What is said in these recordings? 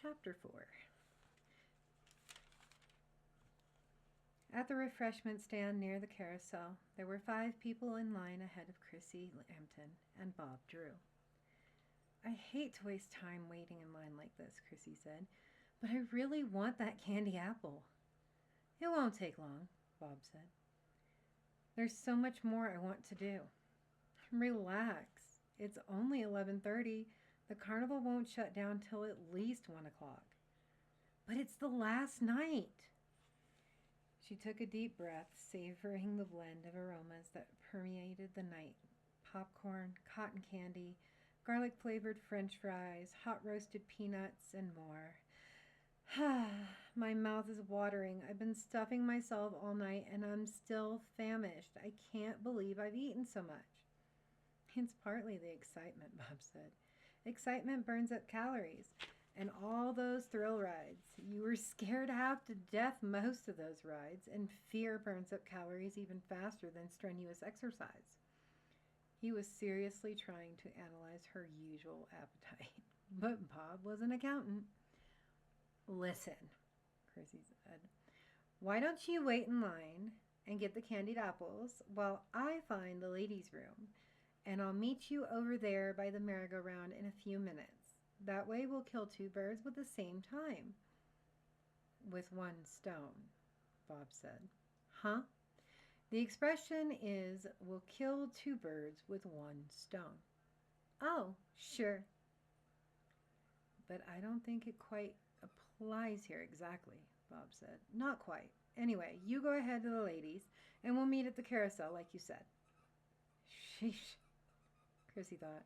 Chapter 4. At the refreshment stand near the carousel, there were 5 people in line ahead of Chrissy Lampton and Bob Drew. "I hate to waste time waiting in line like this," Chrissy said, "but I really want that candy apple." "It won't take long," Bob said. "There's so much more I want to do." "Relax. It's only 11:30. The carnival won't shut down till at least 1 o'clock." "But it's the last night." She took a deep breath, savoring the blend of aromas that permeated the night. Popcorn, cotton candy, garlic-flavored French fries, hot roasted peanuts, and more. "My mouth is watering. I've been stuffing myself all night, and I'm still famished. I can't believe I've eaten so much." "It's partly the excitement," Bob said. "Excitement burns up calories. And all those thrill rides. You were scared half to death most of those rides, and fear burns up calories even faster than strenuous exercise." He was seriously trying to analyze her usual appetite, but Bob was an accountant. "Listen," Chrissy said, "why don't you wait in line and get the candied apples while I find the ladies' room, and I'll meet you over there by the merry-go-round in a few minutes. That way we'll kill 2 birds with the same time." "With 1 stone," Bob said. "Huh? The expression is, we'll kill 2 birds with 1 stone." "Oh, sure." "But I don't think it quite applies here exactly," Bob said. "Not quite. Anyway, you go ahead to the ladies, and we'll meet at the carousel like you said." Sheesh, Chrissy thought.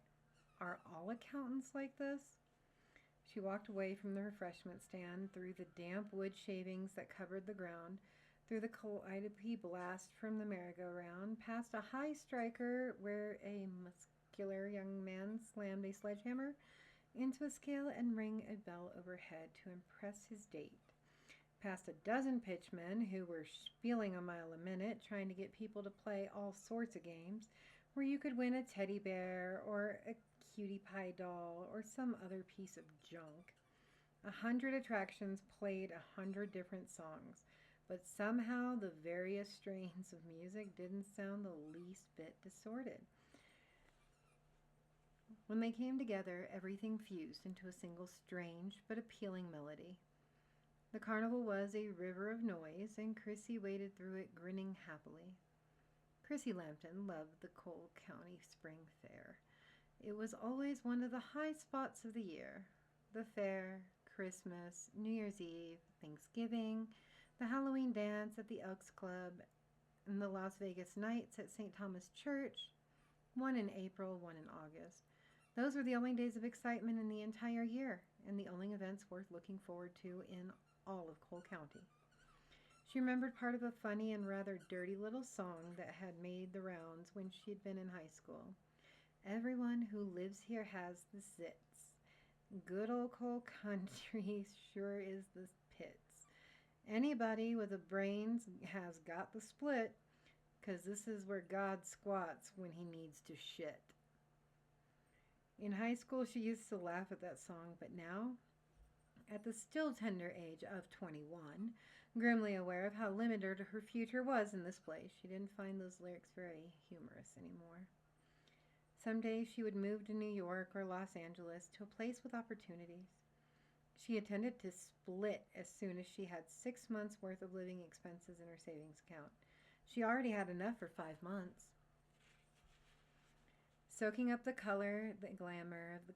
Are all accountants like this? She walked away from the refreshment stand, through the damp wood shavings that covered the ground, through the calliope blast from the merry-go-round, past a high striker where a muscular young man slammed a sledgehammer into a scale and rang a bell overhead to impress his date, past a dozen pitchmen who were spieling a mile a minute, trying to get people to play all sorts of games where you could win a teddy bear or a cutie pie doll or some other piece of junk. 100 attractions played 100 different songs, but somehow the various strains of music didn't sound the least bit distorted. When they came together, everything fused into a single strange but appealing melody. The carnival was a river of noise, and Chrissy waded through it grinning happily. Chrissy Lampton loved the Cole County Spring Fair. It was always one of the high spots of the year. The fair, Christmas, New Year's Eve, Thanksgiving, the Halloween dance at the Elks Club, and the Las Vegas Nights at St. Thomas Church, one in April, one in August. Those were the only days of excitement in the entire year, and the only events worth looking forward to in all of Cole County. She remembered part of a funny and rather dirty little song that had made the rounds when she had been in high school. "Everyone who lives here has the zits. Good old Cole Country sure is the pits. Anybody with a brains has got the split, 'cause this is where God squats when he needs to shit." In high school, she used to laugh at that song, but now, at the still tender age of 21, grimly aware of how limited her future was in this place, she didn't find those lyrics very humorous anymore. Someday she would move to New York or Los Angeles, to a place with opportunities. She intended to split as soon as she had 6 months' worth of living expenses in her savings account. She already had enough for 5 months. Soaking up the color, the glamour of the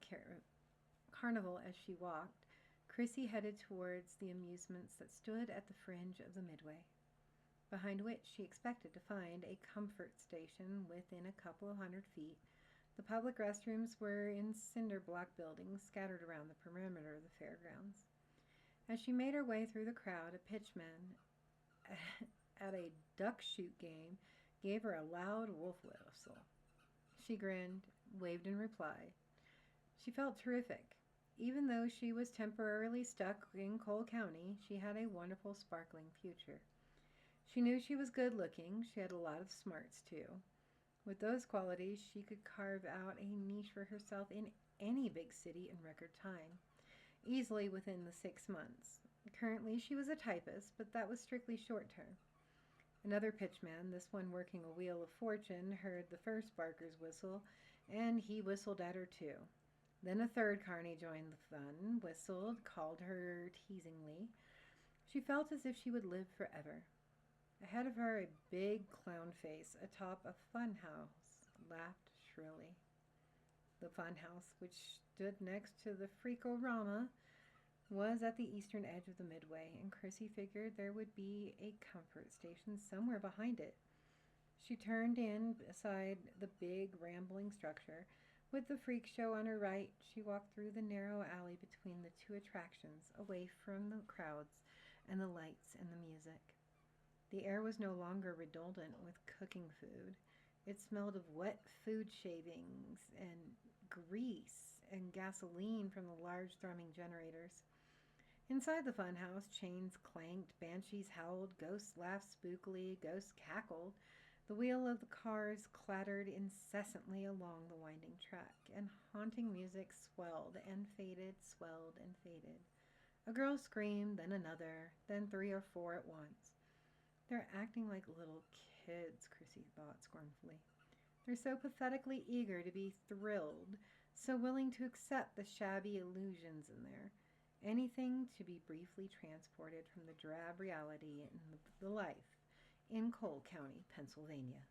carnival as she walked, Chrissy headed towards the amusements that stood at the fringe of the Midway, behind which she expected to find a comfort station within a couple of 100 feet. The public restrooms were in cinder block buildings scattered around the perimeter of the fairgrounds. As she made her way through the crowd, a pitchman at a duck shoot game gave her a loud wolf whistle. She grinned, waved in reply. She felt terrific. Even though she was temporarily stuck in Cole County, she had a wonderful, sparkling future. She knew she was good looking. She had a lot of smarts, too. With those qualities, she could carve out a niche for herself in any big city in record time. easily within the 6 months. Currently, she was a typist, but that was strictly short term. Another pitchman, this one working a wheel of fortune, heard the first Barker's whistle, and he whistled at her too. Then a third carny joined the fun, whistled, called her teasingly. She felt as if she would live forever. Ahead of her, a big clown face atop a fun house laughed shrilly. The fun house, which stood next to the Freakorama, was at the eastern edge of the Midway, and Chrissy figured there would be a comfort station somewhere behind it. She turned in beside the big, rambling structure. With the freak show on her right, she walked through the narrow alley between the two attractions, away from the crowds and the lights and the music. The air was no longer redolent with cooking food. It smelled of wet food shavings and grease and gasoline from the large thrumming generators. Inside the funhouse, chains clanked, banshees howled, ghosts laughed spookily, ghosts cackled. The wheel of the cars clattered incessantly along the winding track, and haunting music swelled and faded, swelled and faded. A girl screamed, then another, then 3 or 4 at once. They're acting like little kids, Chrissy thought scornfully. They're so pathetically eager to be thrilled, so willing to accept the shabby illusions in there. Anything to be briefly transported from the drab reality in the life in Cole County, Pennsylvania.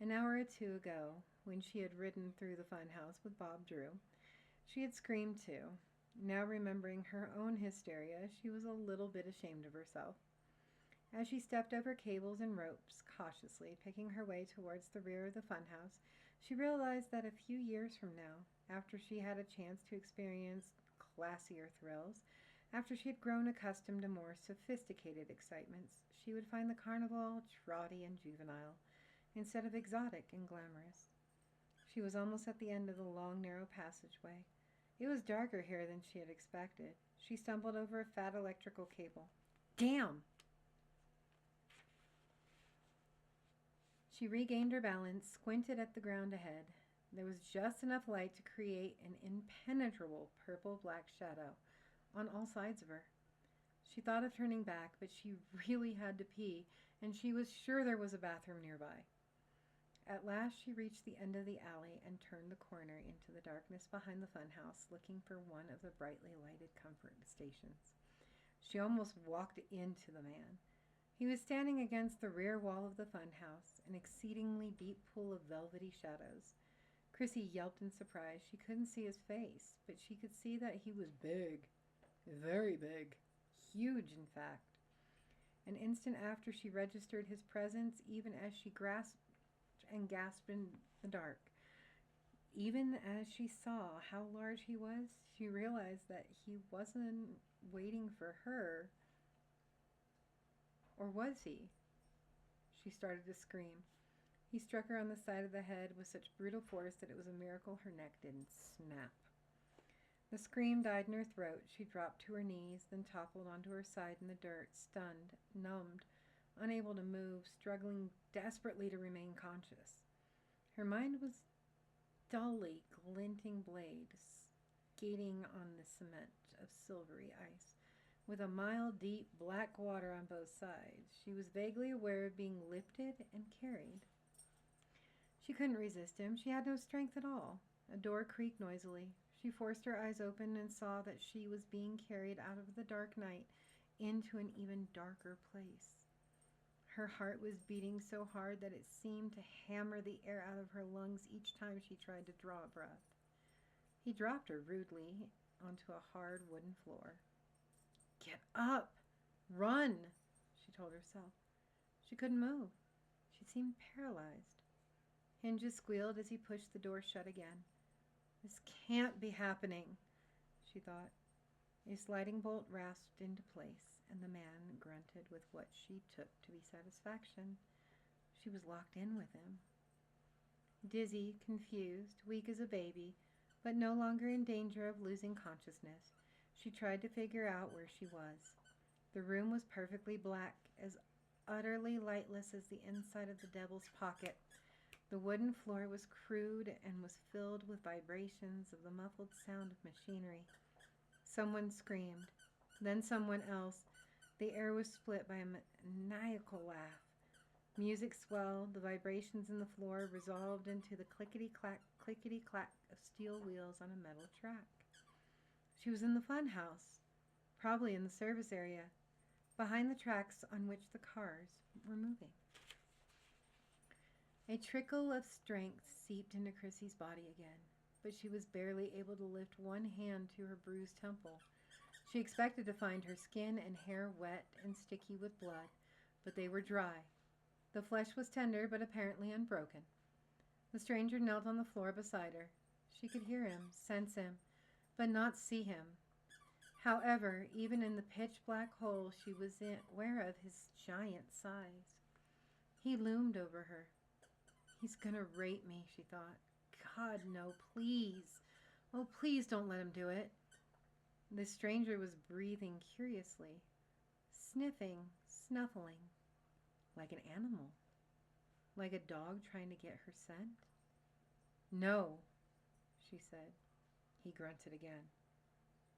An hour or two ago, when she had ridden through the funhouse with Bob Drew, she had screamed too. Now remembering her own hysteria, she was a little bit ashamed of herself. As she stepped over cables and ropes, cautiously picking her way towards the rear of the funhouse, she realized that a few years from now, after she had a chance to experience classier thrills, after she had grown accustomed to more sophisticated excitements, she would find the carnival trotty and juvenile, instead of exotic and glamorous. She was almost at the end of the long, narrow passageway. It was darker here than she had expected. She stumbled over a fat electrical cable. Damn! She regained her balance, squinted at the ground ahead. There was just enough light to create an impenetrable purple-black shadow on all sides of her. She thought of turning back, but she really had to pee, and she was sure there was a bathroom nearby. At last she reached the end of the alley and turned the corner into the darkness behind the funhouse, looking for one of the brightly lighted comfort stations. She almost walked into the man. He was standing against the rear wall of the funhouse, an exceedingly deep pool of velvety shadows. Chrissy yelped in surprise. She couldn't see his face, but she could see that he was big. Very big. Huge, in fact. An instant after she registered his presence, even as she grasped and gasped in the dark. Even as she saw how large he was, she realized that he wasn't waiting for her. Or was he? She started to scream. He struck her on the side of the head with such brutal force that it was a miracle her neck didn't snap. The scream died in her throat. She dropped to her knees, then toppled onto her side in the dirt, stunned, numbed, unable to move, struggling desperately to remain conscious. Her mind was dully glinting blades skating on the cement of silvery ice, with a mile deep black water on both sides. She was vaguely aware of being lifted and carried. She couldn't resist him. She had no strength at all. A door creaked noisily. She forced her eyes open and saw that she was being carried out of the dark night into an even darker place. Her heart was beating so hard that it seemed to hammer the air out of her lungs each time she tried to draw a breath. He dropped her rudely onto a hard wooden floor. Get up! Run! She told herself. She couldn't move. She seemed paralyzed. Hinges squealed as he pushed the door shut again. This can't be happening, she thought. A sliding bolt rasped into place, and the man grunted with what she took to be satisfaction. She was locked in with him. Dizzy, confused, weak as a baby, but no longer in danger of losing consciousness, she tried to figure out where she was. The room was perfectly black, as utterly lightless as the inside of the devil's pocket. The wooden floor was crude and was filled with vibrations of the muffled sound of machinery. Someone screamed. Then someone else. The air was split by a maniacal laugh. Music swelled, the vibrations in the floor resolved into the clickety clack of steel wheels on a metal track. She was in the fun house, probably in the service area, behind the tracks on which the cars were moving. A trickle of strength seeped into Chrissy's body again, but she was barely able to lift one hand to her bruised temple. She expected to find her skin and hair wet and sticky with blood, but they were dry. The flesh was tender, but apparently unbroken. The stranger knelt on the floor beside her. She could hear him, sense him, but not see him. However, even in the pitch-black hole, she was aware of his giant size. He loomed over her. He's gonna rape me, she thought. God, no, please. Oh, please don't let him do it. The stranger was breathing curiously, sniffing, snuffling, like an animal, like a dog trying to get her scent. No, she said. He grunted again.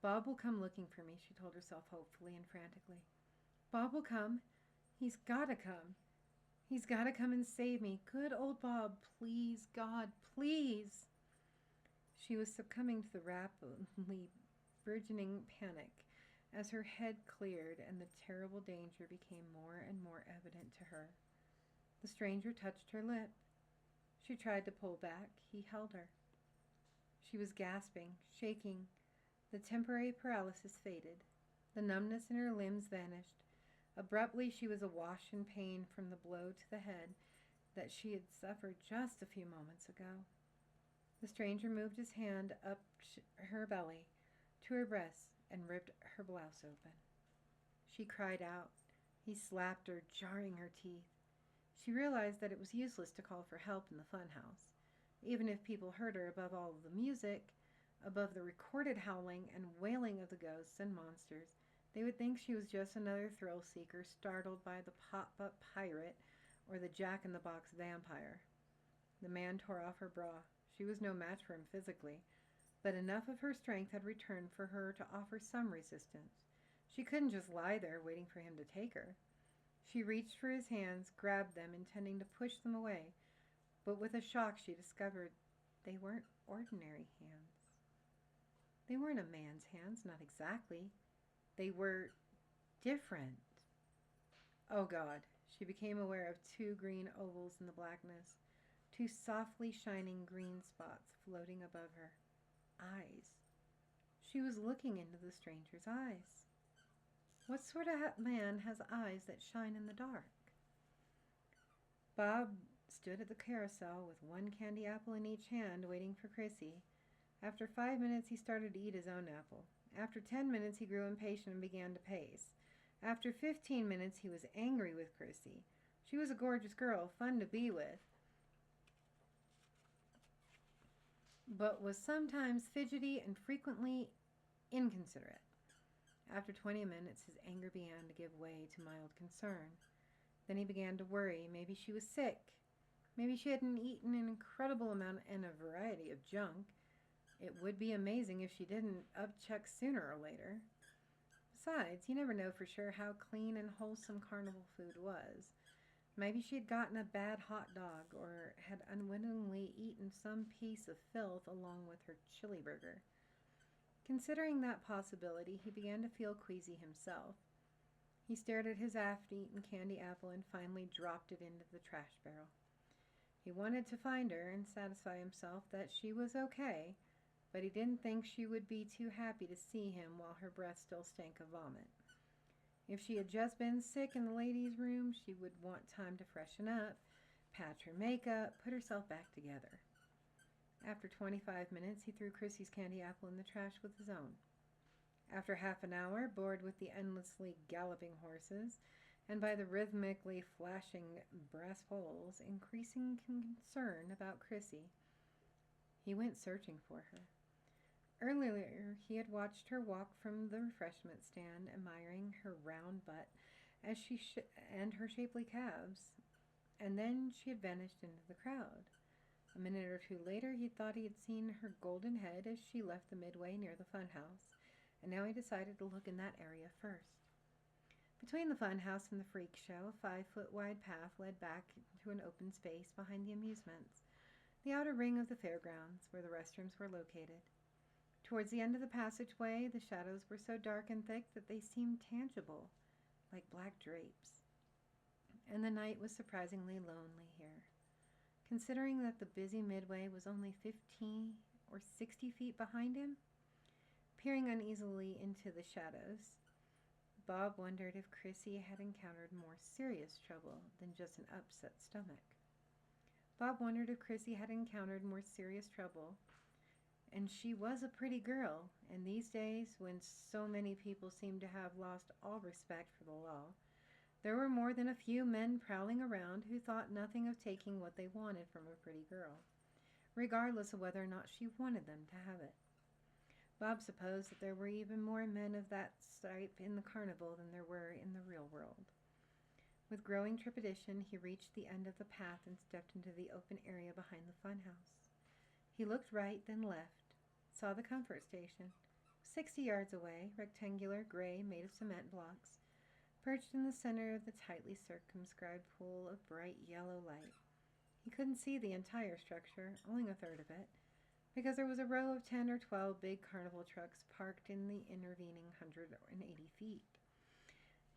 Bob will come looking for me, she told herself hopefully and frantically. Bob will come. He's gotta come. He's gotta come and save me. Good old Bob, please, God, please. She was succumbing to the rapidly burgeoning panic as her head cleared and the terrible danger became more and more evident to her. The stranger touched her lip. She tried to pull back. He held her. She was gasping, shaking. The temporary paralysis faded. The numbness in her limbs vanished. Abruptly, she was awash in pain from the blow to the head that she had suffered just a few moments ago. The stranger moved his hand up her belly to her breasts and ripped her blouse open. She cried out. He slapped her, jarring her teeth. She realized that it was useless to call for help in the funhouse. Even if people heard her above all of the music, above the recorded howling and wailing of the ghosts and monsters, they would think she was just another thrill-seeker startled by the pop-up pirate or the jack-in-the-box vampire. The man tore off her bra. She was no match for him physically, but enough of her strength had returned for her to offer some resistance. She couldn't just lie there waiting for him to take her. She reached for his hands, grabbed them, intending to push them away, but with a shock she discovered they weren't ordinary hands. They weren't a man's hands, not exactly. They were different. Oh God, she became aware of two green ovals in the blackness, two softly shining green spots floating above her. Eyes. She was looking into the stranger's eyes. What sort of man has eyes that shine in the dark? Bob stood at the carousel with one candy apple in each hand, waiting for Chrissy. After 5 minutes, he started to eat his own apple. After 10 minutes, he grew impatient and began to pace. After 15 minutes, he was angry with Chrissy. She was a gorgeous girl, fun to be with, but was sometimes fidgety and frequently inconsiderate. After 20 minutes, his anger began to give way to mild concern. Then he began to worry. Maybe she was sick. Maybe she hadn't eaten an incredible amount and a variety of junk. It would be amazing if she didn't upchuck sooner or later. Besides, you never know for sure how clean and wholesome carnival food was. Maybe she had gotten a bad hot dog or had unwittingly eaten some piece of filth along with her chili burger. Considering that possibility, he began to feel queasy himself. He stared at his half-eaten candy apple and finally dropped it into the trash barrel. He wanted to find her and satisfy himself that she was okay, but he didn't think she would be too happy to see him while her breath still stank of vomit. If she had just been sick in the ladies' room, she would want time to freshen up, patch her makeup, put herself back together. After 25 minutes, he threw Chrissy's candy apple in the trash with his own. After half an hour, bored with the endlessly galloping horses, and by the rhythmically flashing brass bowls, increasing concern about Chrissy, he went searching for her. Earlier, he had watched her walk from the refreshment stand, admiring her round butt as and her shapely calves, and then she had vanished into the crowd. A minute or two later, he thought he had seen her golden head as she left the midway near the funhouse, and now he decided to look in that area first. Between the fun house and the freak show, a 5-foot wide path led back to an open space behind the amusements, the outer ring of the fairgrounds, where the restrooms were located. Towards the end of the passageway, the shadows were so dark and thick that they seemed tangible, like black drapes. And the night was surprisingly lonely here. Considering that the busy midway was only 50 or 60 feet behind him, peering uneasily into the shadows, Bob wondered if Chrissy had encountered more serious trouble than just an upset stomach. Bob wondered if Chrissy had encountered more serious trouble, and she was a pretty girl, and these days, when so many people seem to have lost all respect for the law, there were more than a few men prowling around who thought nothing of taking what they wanted from a pretty girl, regardless of whether or not she wanted them to have it. Bob supposed that there were even more men of that type in the carnival than there were in the real world. With growing trepidation, he reached the end of the path and stepped into the open area behind the funhouse. He looked right, then left, saw the comfort station, 60 yards away, rectangular, gray, made of cement blocks, perched in the center of the tightly circumscribed pool of bright yellow light. He couldn't see the entire structure, only a third of it, because there was a row of 10 or 12 big carnival trucks parked in the intervening 180 feet.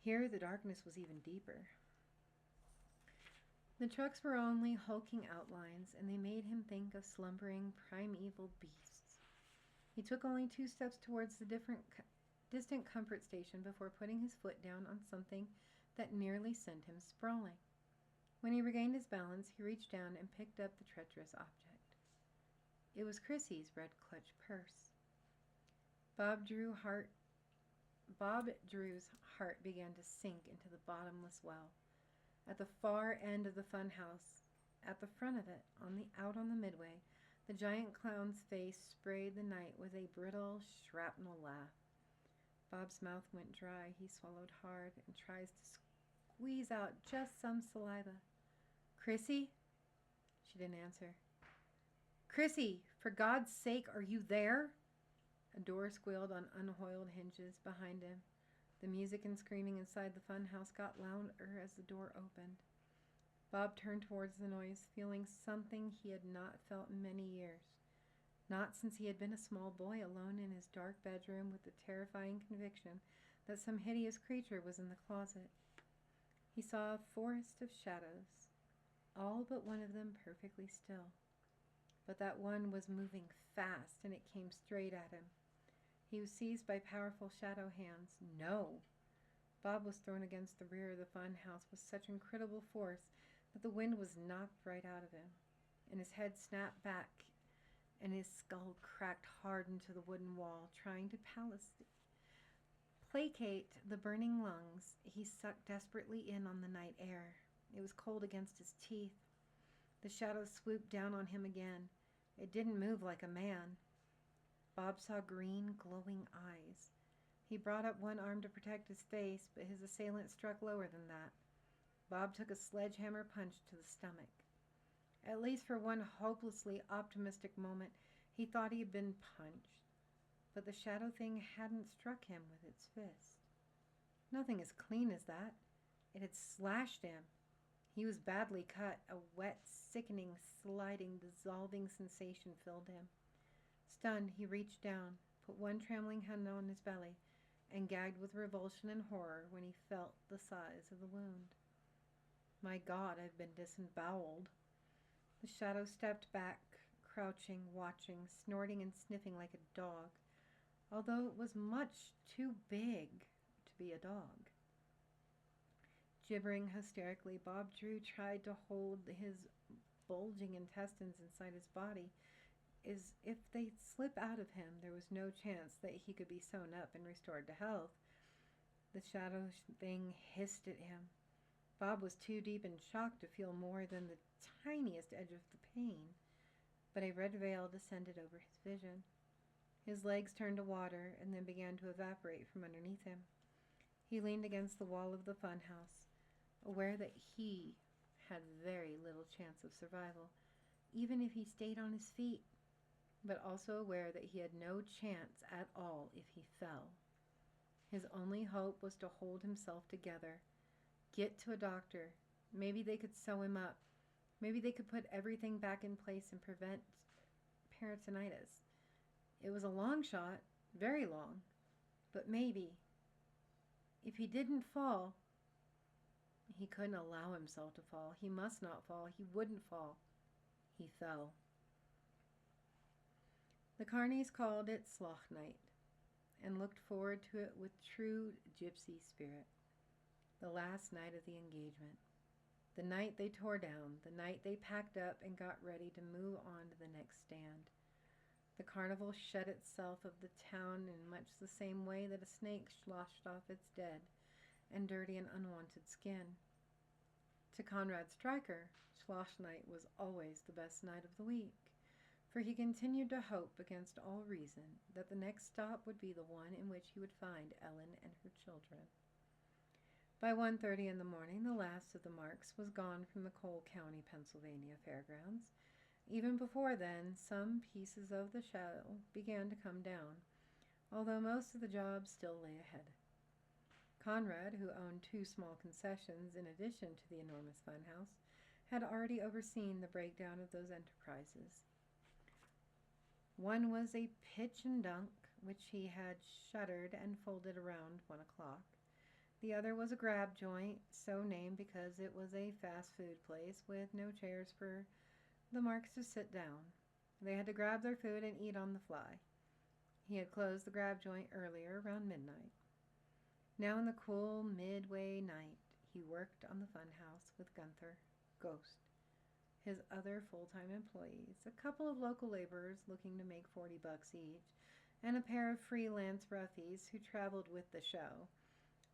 Here, the darkness was even deeper. The trucks were only hulking outlines, and they made him think of slumbering primeval beasts. He took only 2 steps towards the distant comfort station before putting his foot down on something that nearly sent him sprawling. When he regained his balance, he reached down and picked up the treacherous object. It was Chrissy's red clutch purse. Bob Drew's heart began to sink into the bottomless well. At the far end of the fun house, at the front of it, out on the midway, the giant clown's face sprayed the night with a brittle shrapnel laugh. Bob's mouth went dry. He swallowed hard and tried to squeeze out just some saliva. "Chrissy?" She didn't answer. "Chrissy, for God's sake, are you there?" A door squealed on unoiled hinges behind him. The music and screaming inside the fun house got louder as the door opened. Bob turned towards the noise, feeling something he had not felt in many years. Not since he had been a small boy alone in his dark bedroom with the terrifying conviction that some hideous creature was in the closet. He saw a forest of shadows, all but one of them perfectly still. But that one was moving fast, and it came straight at him. He was seized by powerful shadow hands. No! Bob was thrown against the rear of the fun house with such incredible force that the wind was knocked right out of him, and his head snapped back, and his skull cracked hard into the wooden wall, trying to placate the burning lungs. He sucked desperately in on the night air. It was cold against his teeth. The shadow swooped down on him again. It didn't move like a man. Bob saw green, glowing eyes. He brought up one arm to protect his face, but his assailant struck lower than that. Bob took a sledgehammer punch to the stomach. At least for one hopelessly optimistic moment, he thought he had been punched. But the shadow thing hadn't struck him with its fist. Nothing as clean as that. It had slashed him. He was badly cut. A wet, sickening, sliding, dissolving sensation filled him. Stunned, he reached down, put one trembling hand on his belly, and gagged with revulsion and horror when he felt the size of the wound. "My God, I've been disemboweled." The shadow stepped back, crouching, watching, snorting and sniffing like a dog, although it was much too big to be a dog. Gibbering hysterically, Bob Drew tried to hold his bulging intestines inside his body, as if they'd slip out of him. There was no chance that he could be sewn up and restored to health. The shadow thing hissed at him. Bob was too deep in shock to feel more than the tiniest edge of the pain, but a red veil descended over his vision. His legs turned to water and then began to evaporate from underneath him. He leaned against the wall of the fun house, aware that he had very little chance of survival, even if he stayed on his feet. but also aware that he had no chance at all if he fell. His only hope was to hold himself together, get to a doctor. Maybe they could sew him up. Maybe they could put everything back in place and prevent peritonitis. It was a long shot, very long, but maybe. If he didn't fall, he couldn't allow himself to fall. He must not fall. He wouldn't fall. He fell. The carnies called it Sloch Night and looked forward to it with true gypsy spirit. The last night of the engagement. The night they tore down. The night they packed up and got ready to move on to the next stand. The carnival shed itself of the town in much the same way that a snake sloshed off its dead and dirty and unwanted skin. To Conrad Stryker, Schloss Night was always the best night of the week, for he continued to hope against all reason that the next stop would be the one in which he would find Ellen and her children. By 1:30 in the morning, the last of the Marks was gone from the Cole County, Pennsylvania fairgrounds. Even before then, some pieces of the show began to come down, although most of the job still lay ahead. Conrad, who owned 2 small concessions in addition to the enormous funhouse, had already overseen the breakdown of those enterprises. One was a pitch and dunk, which he had shuttered and folded around 1 o'clock. The other was a grab joint, so named because it was a fast food place with no chairs for the Marks to sit down. They had to grab their food and eat on the fly. He had closed the grab joint earlier, around midnight. Now in the cool midway night, he worked on the funhouse with Gunther, Ghost, his other full-time employees, a couple of local laborers looking to make $40 each, and a pair of freelance roughies who traveled with the show.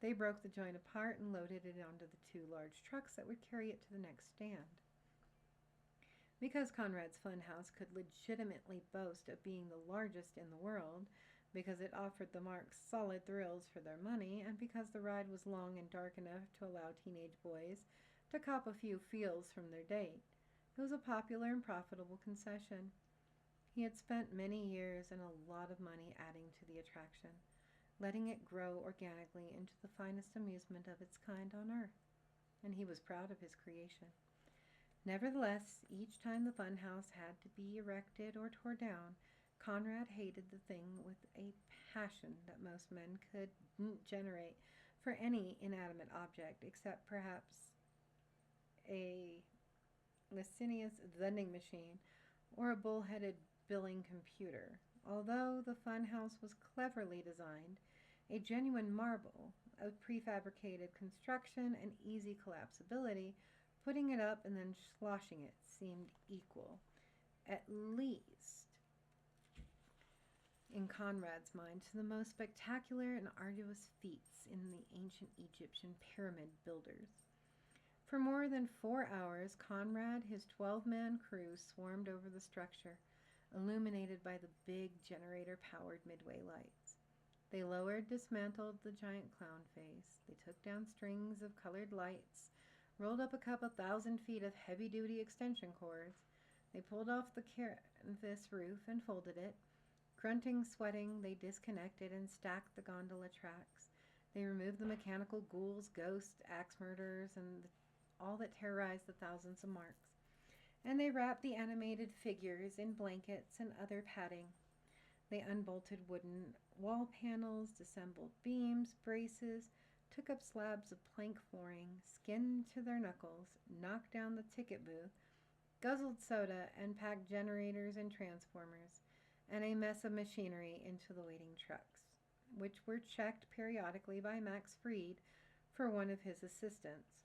They broke the joint apart and loaded it onto the 2 large trucks that would carry it to the next stand. Because Conrad's Funhouse could legitimately boast of being the largest in the world, because it offered the Marks solid thrills for their money, and because the ride was long and dark enough to allow teenage boys to cop a few feels from their date, it was a popular and profitable concession. He had spent many years and a lot of money adding to the attraction, letting it grow organically into the finest amusement of its kind on earth, and he was proud of his creation. Nevertheless, each time the funhouse had to be erected or tore down, Conrad hated the thing with a passion that most men couldn't generate for any inanimate object except perhaps a Licinius vending machine or a bull-headed billing computer. Although the funhouse was cleverly designed, a genuine marvel of prefabricated construction and easy collapsibility, putting it up and then sloshing it seemed equal, at least in Conrad's mind, to the most spectacular and arduous feats in the ancient Egyptian pyramid builders. For more than 4 hours, Conrad, his 12-man crew, swarmed over the structure, illuminated by the big generator-powered midway lights. They lowered, dismantled the giant clown face. They took down strings of colored lights, rolled up a couple thousand feet of heavy-duty extension cords. They pulled off the canvas roof and folded it. Grunting, sweating, they disconnected and stacked the gondola tracks. They removed the mechanical ghouls, ghosts, axe murderers, and all that terrorized the thousands of Marks. And they wrapped the animated figures in blankets and other padding. They unbolted wooden wall panels, disassembled beams, braces, took up slabs of plank flooring, skinned to their knuckles, knocked down the ticket booth, guzzled soda, and packed generators and transformers, and a mess of machinery into the waiting trucks, which were checked periodically by Max Freed for one of his assistants.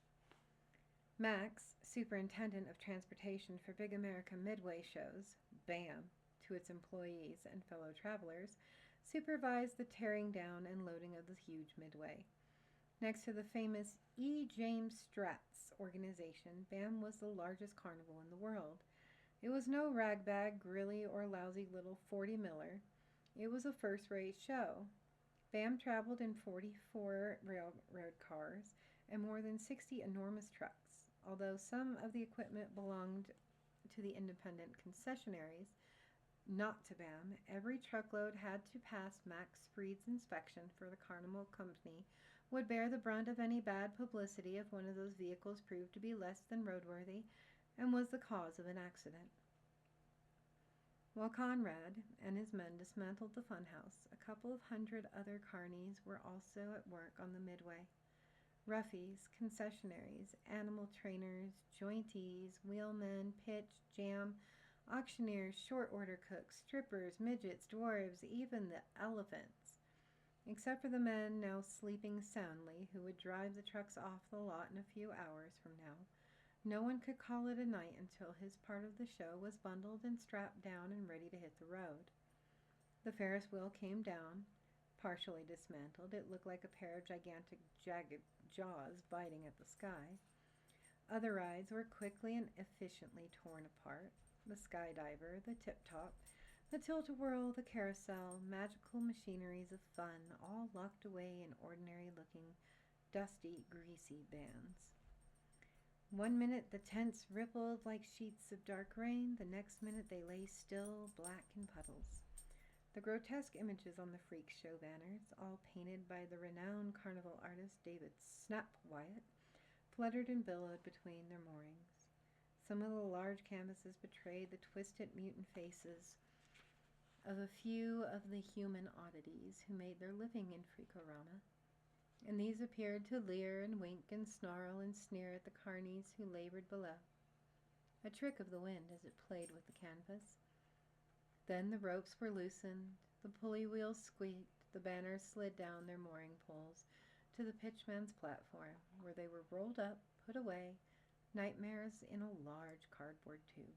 Max, superintendent of transportation for Big America Midway shows, BAM, to its employees and fellow travelers, supervised the tearing down and loading of the huge midway. Next to the famous E. James Stratz organization, BAM was the largest carnival in the world. It was no ragbag, grilly, or lousy little 40 Miller. It was a first-rate show. BAM traveled in 44 railroad cars and more than 60 enormous trucks. Although some of the equipment belonged to the independent concessionaries, not to BAM, every truckload had to pass Max Fried's inspection, for the Carnival Company would bear the brunt of any bad publicity if one of those vehicles proved to be less than roadworthy and was the cause of an accident. While Conrad and his men dismantled the funhouse, a couple of hundred other carnies were also at work on the midway. Roughies, concessionaries, animal trainers, jointees, wheelmen, pitch, jam, auctioneers, short order cooks, strippers, midgets, dwarves, even the elephants. Except for the men now sleeping soundly, who would drive the trucks off the lot in a few hours from now, no one could call it a night until his part of the show was bundled and strapped down and ready to hit the road. The Ferris wheel came down, partially dismantled. It looked like a pair of gigantic, jagged jaws biting at the sky. Other rides were quickly and efficiently torn apart. The skydiver, the tip-top, the tilt-a-whirl, the carousel, magical machineries of fun, all locked away in ordinary-looking, dusty, greasy bands. 1 minute the tents rippled like sheets of dark rain, the next minute they lay still, black in puddles. The grotesque images on the freak show banners, all painted by the renowned carnival artist David Snap Wyatt, fluttered and billowed between their moorings. Some of the large canvases betrayed the twisted mutant faces of a few of the human oddities who made their living in Freakorama, and these appeared to leer and wink and snarl and sneer at the carnies who labored below, a trick of the wind as it played with the canvas. Then the ropes were loosened, the pulley wheels squeaked, the banners slid down their mooring poles to the pitchman's platform, where they were rolled up, put away, nightmares in a large cardboard tube.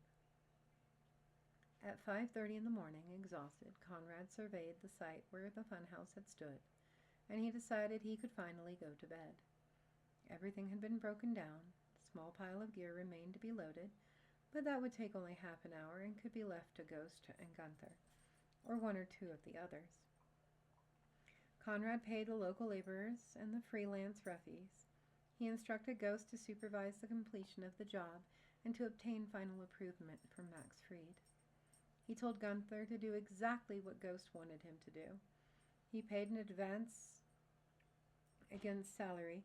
At 5:30 in the morning, exhausted, Conrad surveyed the site where the funhouse had stood, and he decided he could finally go to bed. Everything had been broken down. A small pile of gear remained to be loaded, but that would take only half an hour and could be left to Ghost and Gunther, or one or two of the others. Conrad paid the local laborers and the freelance roughies. He instructed Ghost to supervise the completion of the job and to obtain final approval from Max Fried. He told Gunther to do exactly what Ghost wanted him to do. He paid an advance against salary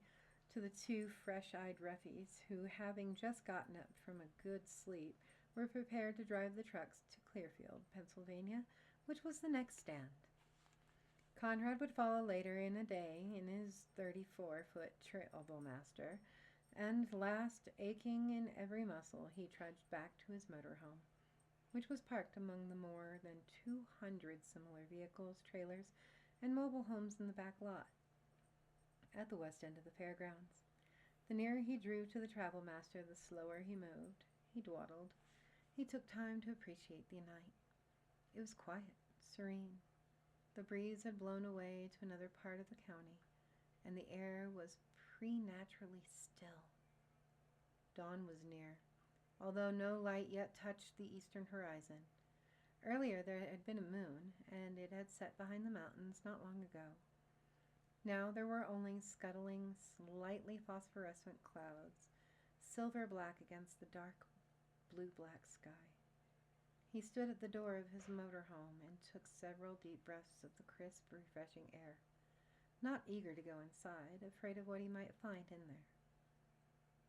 to the two fresh-eyed roughies who, having just gotten up from a good sleep, were prepared to drive the trucks to Clearfield, Pennsylvania, which was the next stand. Conrad would follow later in a day in his 34-foot Troublemaster, and last, aching in every muscle, he trudged back to his motorhome, which was parked among the more than 200 similar vehicles, trailers, and mobile homes in the back lot at the west end of the fairgrounds. The nearer he drew to the Troublemaster, the slower he moved. He dawdled. He took time to appreciate the night. It was quiet, serene. The breeze had blown away to another part of the county, and the air was preternaturally still. Dawn was near, although no light yet touched the eastern horizon. Earlier there had been a moon, and it had set behind the mountains not long ago. Now there were only scuttling, slightly phosphorescent clouds, silver-black against the dark blue-black sky. He stood at the door of his motorhome and took several deep breaths of the crisp, refreshing air, not eager to go inside, afraid of what he might find in there.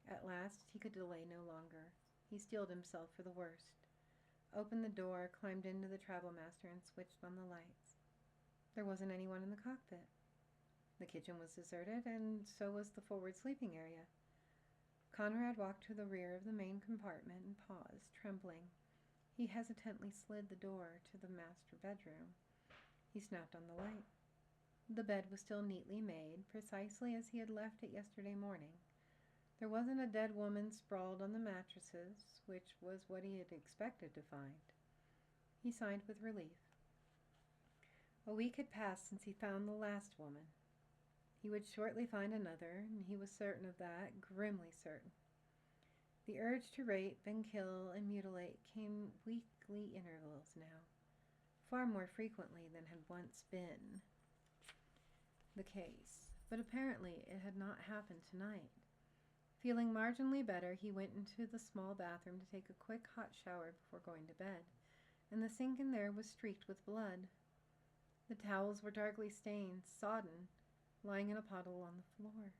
At last he could delay no longer. He steeled himself for the worst, opened the door, climbed into the Troublemaster, and switched on the lights. There wasn't anyone in the cockpit. The kitchen was deserted, and so was the forward sleeping area. Conrad walked to the rear of the main compartment and paused, trembling. He hesitantly slid the door to the master bedroom. He snapped on the light. The bed was still neatly made, precisely as he had left it yesterday morning. There wasn't a dead woman sprawled on the mattresses, which was what he had expected to find. He sighed with relief. A week had passed since he found the last woman. He would shortly find another, and he was certain of that, grimly certain. The urge to rape and kill and mutilate came weekly intervals now, far more frequently than had once been the case, but apparently it had not happened tonight. Feeling marginally better, he went into the small bathroom to take a quick hot shower before going to bed, and the sink in there was streaked with blood. The towels were darkly stained, sodden, lying in a puddle on the floor.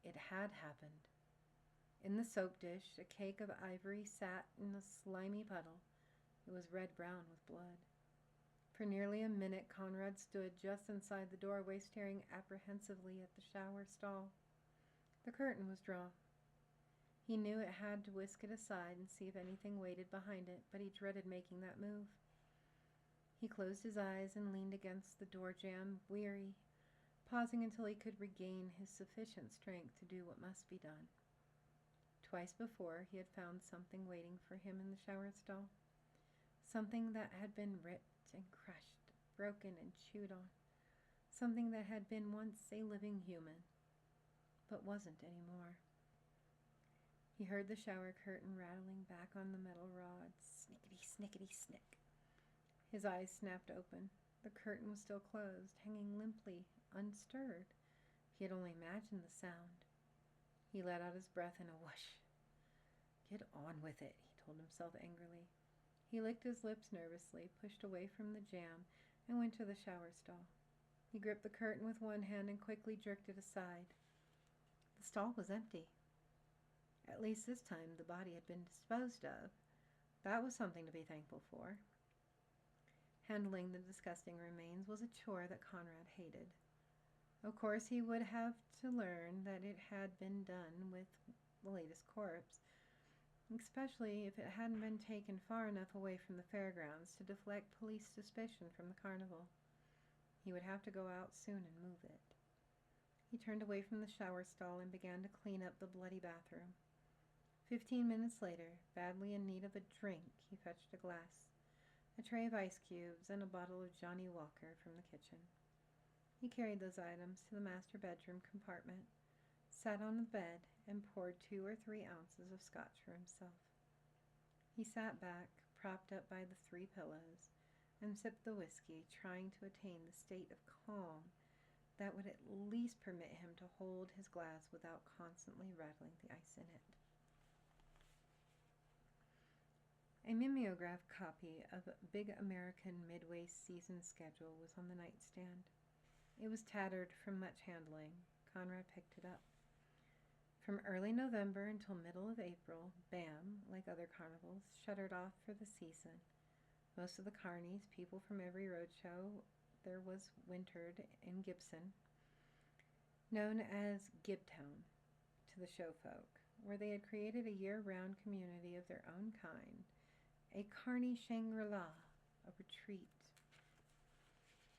It had happened. In the soap dish, a cake of ivory sat in a slimy puddle. It was red-brown with blood. For nearly a minute, Conrad stood just inside the doorway, staring apprehensively at the shower stall. The curtain was drawn. He knew it had to whisk it aside and see if anything waited behind it, but he dreaded making that move. He closed his eyes and leaned against the door jamb, weary, pausing until he could regain his sufficient strength to do what must be done. Twice before, he had found something waiting for him in the shower stall, something that had been ripped and crushed, broken and chewed on, something that had been once a living human, but wasn't anymore. He heard the shower curtain rattling back on the metal rod, snickety-snickety-snick. His eyes snapped open. The curtain was still closed, hanging limply, unstirred. He had only imagined the sound. He let out his breath in a whoosh. "Get on with it," he told himself angrily. He licked his lips nervously, pushed away from the jam, and went to the shower stall. He gripped the curtain with one hand and quickly jerked it aside. The stall was empty. At least this time the body had been disposed of. That was something to be thankful for. Handling the disgusting remains was a chore that Conrad hated. Of course, he would have to learn that it had been done with the latest corpse, especially if it hadn't been taken far enough away from the fairgrounds to deflect police suspicion from the carnival. He would have to go out soon and move it. He turned away from the shower stall and began to clean up the bloody bathroom. 15 minutes later, badly in need of a drink, he fetched a glass, a tray of ice cubes, and a bottle of Johnny Walker from the kitchen. He carried those items to the master bedroom compartment, sat on the bed, and poured 2 or 3 ounces of scotch for himself. He sat back, propped up by the 3 pillows, and sipped the whiskey, trying to attain the state of calm that would at least permit him to hold his glass without constantly rattling the ice in it. A mimeograph copy of Big American Midway season schedule was on the nightstand. It was tattered from much handling. Conrad picked it up. From early November until middle of April, BAM, like other carnivals, shuttered off for the season. Most of the carnies, people from every roadshow there was, wintered in Gibson, known as Gibtown to the show folk, where they had created a year-round community of their own kind, a carny Shangri-La, a retreat,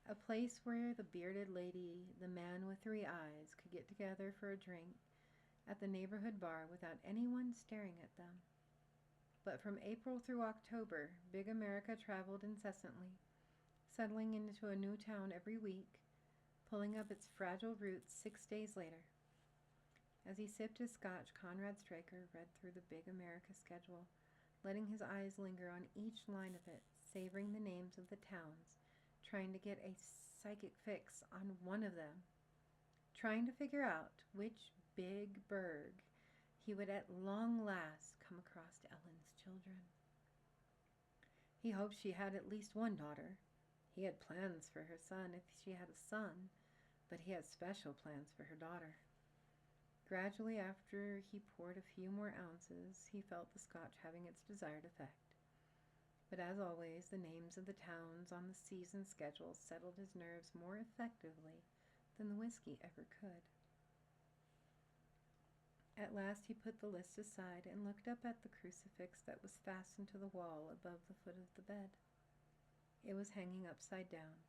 a place where the bearded lady, the man with 3 eyes, could get together for a drink at the neighborhood bar without anyone staring at them. But from April through October, Big America traveled incessantly, settling into a new town every week, pulling up its fragile roots 6 days later. As he sipped his scotch, Conrad Straker read through the Big America schedule, letting his eyes linger on each line of it, savoring the names of the towns, trying to get a psychic fix on one of them, trying to figure out which big burg he would at long last come across Ellen's children. He hoped she had at least one daughter. He had plans for her son if she had a son, but he had special plans for her daughter. Gradually, after he poured a few more ounces, he felt the scotch having its desired effect. But as always, the names of the towns on the season schedule settled his nerves more effectively than the whiskey ever could. At last he put the list aside and looked up at the crucifix that was fastened to the wall above the foot of the bed. It was hanging upside down,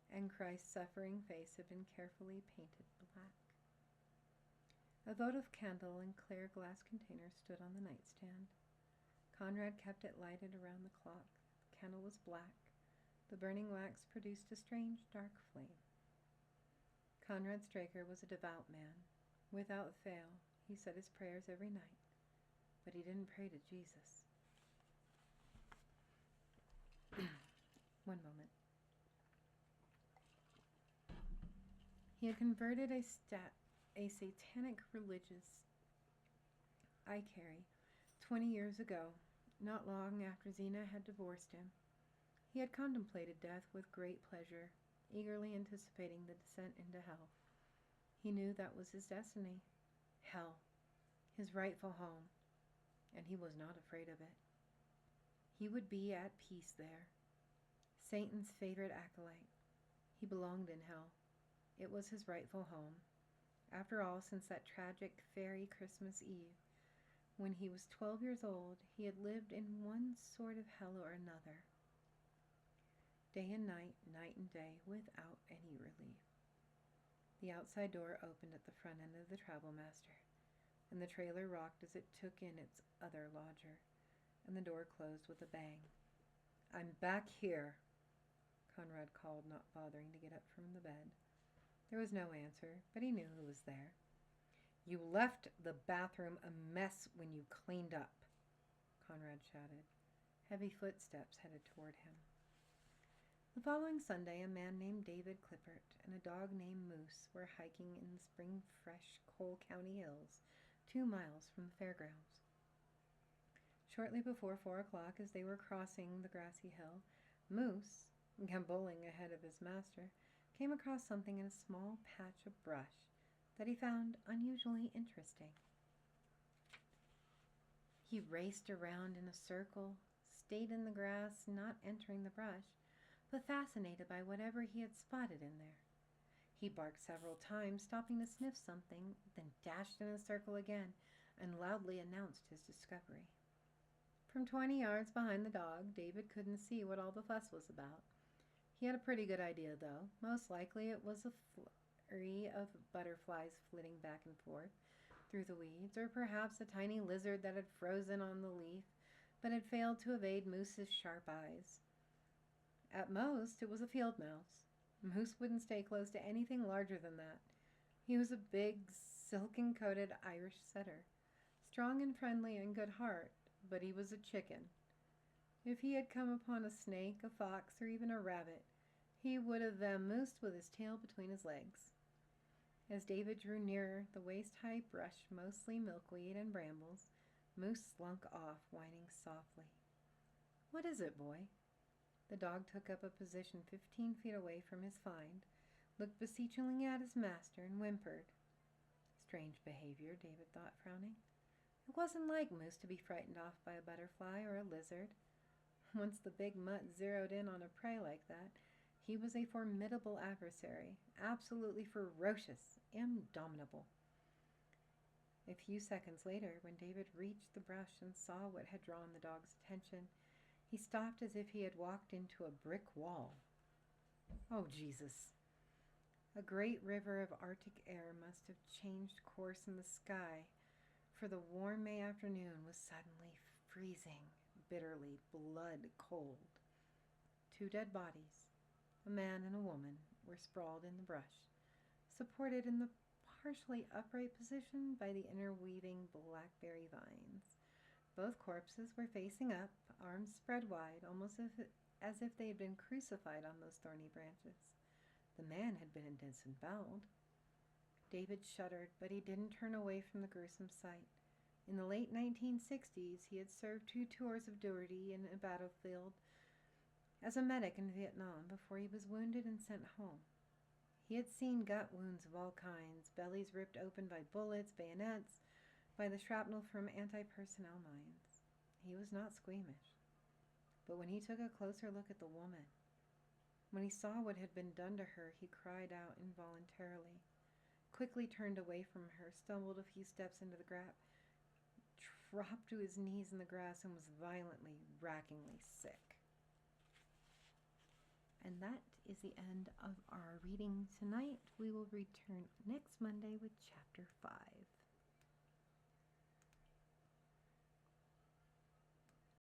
and Christ's suffering face had been carefully painted black. A votive candle in clear glass container stood on the nightstand. Conrad kept it lighted around the clock. The candle was black. The burning wax produced a strange dark flame. Conrad Straker was a devout man. Without fail, he said his prayers every night, but he didn't pray to Jesus. One moment. He had converted a satanic religious I carry 20 years ago not long after Zena had divorced him. He had contemplated death with great pleasure, eagerly anticipating the descent into hell. He knew that was his destiny. Hell, his rightful home, and he was not afraid of it. He would be at peace there. Satan's favorite acolyte. He belonged in hell. It was his rightful home. After all, since that tragic fairy Christmas Eve, when he was 12 years old, he had lived in one sort of hell or another. Day and night, night and day, without any relief. The outside door opened at the front end of the Travel Master, and the trailer rocked as it took in its other lodger, and the door closed with a bang. "I'm back here," Conrad called, not bothering to get up from the bed. There was no answer, but he knew who was there. "You left the bathroom a mess when you cleaned up," Conrad shouted. Heavy footsteps headed toward him. The following Sunday, a man named David Clippert and a dog named Moose were hiking in the spring fresh Cole County hills, 2 miles from the fairgrounds. Shortly before 4 o'clock, as they were crossing the grassy hill, Moose, gambolling ahead of his master, came across something in a small patch of brush that he found unusually interesting. He raced around in a circle, stayed in the grass, not entering the brush, but fascinated by whatever he had spotted in there. He barked several times, stopping to sniff something, then dashed in a circle again and loudly announced his discovery. From 20 yards behind the dog, David couldn't see what all the fuss was about. He had a pretty good idea, though. Most likely it was a flurry of butterflies flitting back and forth through the weeds, or perhaps a tiny lizard that had frozen on the leaf but had failed to evade Moose's sharp eyes. At most, it was a field mouse. Moose wouldn't stay close to anything larger than that. He was a big, silken-coated Irish setter, strong and friendly and good heart, but he was a chicken. If he had come upon a snake, a fox, or even a rabbit, he would have vamoosed with his tail between his legs. As David drew nearer the waist-high brush, mostly milkweed and brambles, Moose slunk off, whining softly. "What is it, boy?" The dog took up a position 15 feet away from his find, looked beseechingly at his master, and whimpered. Strange behavior, David thought, frowning. It wasn't like Moose to be frightened off by a butterfly or a lizard. Once the big mutt zeroed in on a prey like that, he was a formidable adversary, absolutely ferocious, indomitable. A few seconds later, when David reached the brush and saw what had drawn the dog's attention, he stopped as if he had walked into a brick wall. Oh, Jesus! A great river of Arctic air must have changed course in the sky, for the warm May afternoon was suddenly freezing, bitterly, blood cold. 2 dead bodies, a man and a woman, were sprawled in the brush, supported in the partially upright position by the interweaving blackberry vines. Both corpses were facing up, arms spread wide, almost as if they had been crucified on those thorny branches. The man had been disemboweled. David shuddered, but he didn't turn away from the gruesome sight. In the late 1960s, he had served 2 tours of duty in a battlefield as a medic in Vietnam before he was wounded and sent home. He had seen gut wounds of all kinds, bellies ripped open by bullets, bayonets, by the shrapnel from anti-personnel mines. He was not squeamish. But when he took a closer look at the woman, when he saw what had been done to her, he cried out involuntarily, quickly turned away from her, stumbled a few steps into the gap, dropped to his knees in the grass, and was violently, rackingly sick. And that is the end of our reading tonight. We will return next Monday with Chapter 5.